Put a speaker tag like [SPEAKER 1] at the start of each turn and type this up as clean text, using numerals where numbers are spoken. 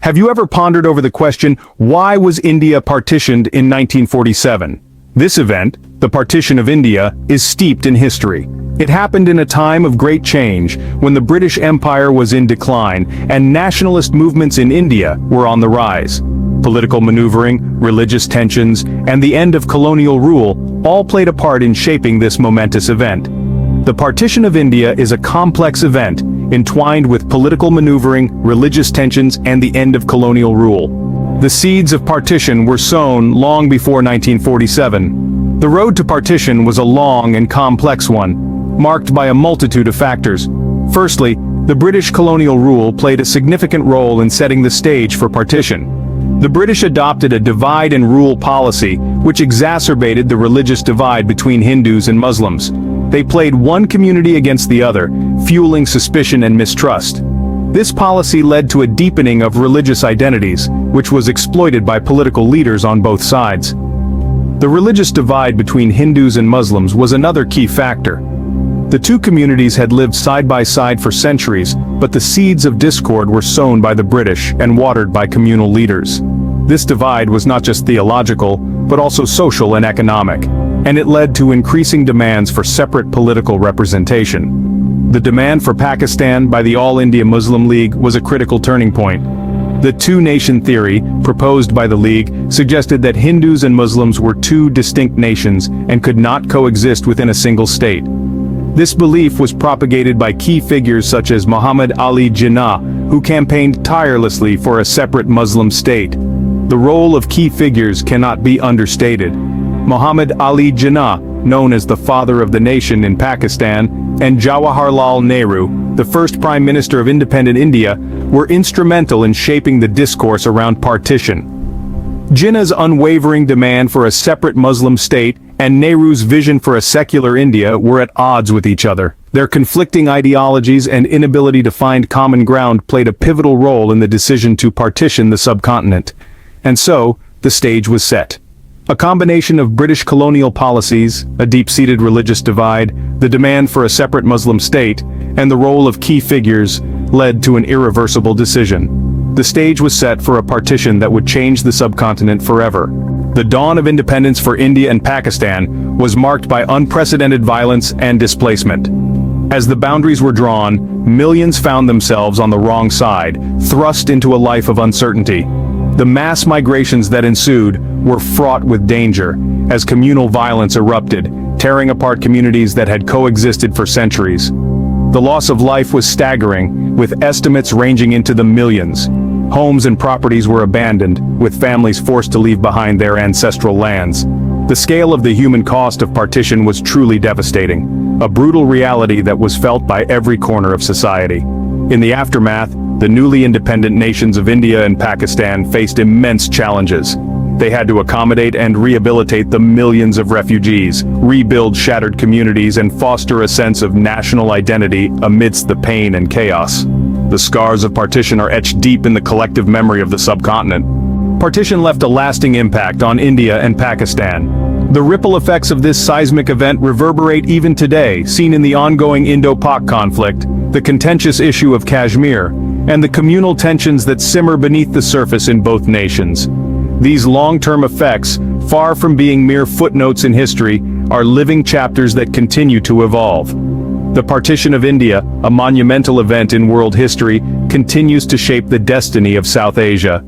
[SPEAKER 1] Have you ever pondered over the question, why was India partitioned in 1947? This event, the Partition of India, is steeped in history. It happened in a time of great change, when the British Empire was in decline, and nationalist movements in India were on the rise. Political maneuvering, religious tensions, and the end of colonial rule all played a part in shaping this momentous event. The Partition of India is a complex event, entwined with political maneuvering, religious tensions, and the end of colonial rule. The seeds of partition were sown long before 1947. The road to partition was a long and complex one, marked by a multitude of factors. Firstly, the British colonial rule played a significant role in setting the stage for partition. The British adopted a divide and rule policy, which exacerbated the religious divide between Hindus and Muslims. They played one community against the other, fueling suspicion and mistrust. This policy led to a deepening of religious identities, which was exploited by political leaders on both sides. The religious divide between Hindus and Muslims was another key factor. The two communities had lived side by side for centuries, but the seeds of discord were sown by the British and watered by communal leaders. This divide was not just theological, but also social and economic, and it led to increasing demands for separate political representation. The demand for Pakistan by the All India Muslim League was a critical turning point. The two-nation theory, proposed by the League, suggested that Hindus and Muslims were two distinct nations and could not coexist within a single state. This belief was propagated by key figures such as Muhammad Ali Jinnah, who campaigned tirelessly for a separate Muslim state. The role of key figures cannot be understated. Muhammad Ali Jinnah, known as the father of the nation in Pakistan, and Jawaharlal Nehru, the first Prime Minister of independent India, were instrumental in shaping the discourse around partition. Jinnah's unwavering demand for a separate Muslim state and Nehru's vision for a secular India were at odds with each other. Their conflicting ideologies and inability to find common ground played a pivotal role in the decision to partition the subcontinent. And so, the stage was set. A combination of British colonial policies, a deep-seated religious divide, the demand for a separate Muslim state, and the role of key figures led to an irreversible decision. The stage was set for a partition that would change the subcontinent forever. The dawn of independence for India and Pakistan was marked by unprecedented violence and displacement. As the boundaries were drawn, millions found themselves on the wrong side, thrust into a life of uncertainty. The mass migrations that ensued were fraught with danger, as communal violence erupted, tearing apart communities that had coexisted for centuries. The loss of life was staggering, with estimates ranging into the millions. Homes and properties were abandoned, with families forced to leave behind their ancestral lands. The scale of the human cost of partition was truly devastating, a brutal reality that was felt by every corner of society. In the aftermath, the newly independent nations of India and Pakistan faced immense challenges. They had to accommodate and rehabilitate the millions of refugees, rebuild shattered communities, and foster a sense of national identity amidst the pain and chaos. The scars of partition are etched deep in the collective memory of the subcontinent. Partition left a lasting impact on India and Pakistan. The ripple effects of this seismic event reverberate even today, seen in the ongoing Indo-Pak conflict, the contentious issue of Kashmir, and the communal tensions that simmer beneath the surface in both nations. These long-term effects, far from being mere footnotes in history, are living chapters that continue to evolve. The Partition of India, a monumental event in world history, continues to shape the destiny of South Asia.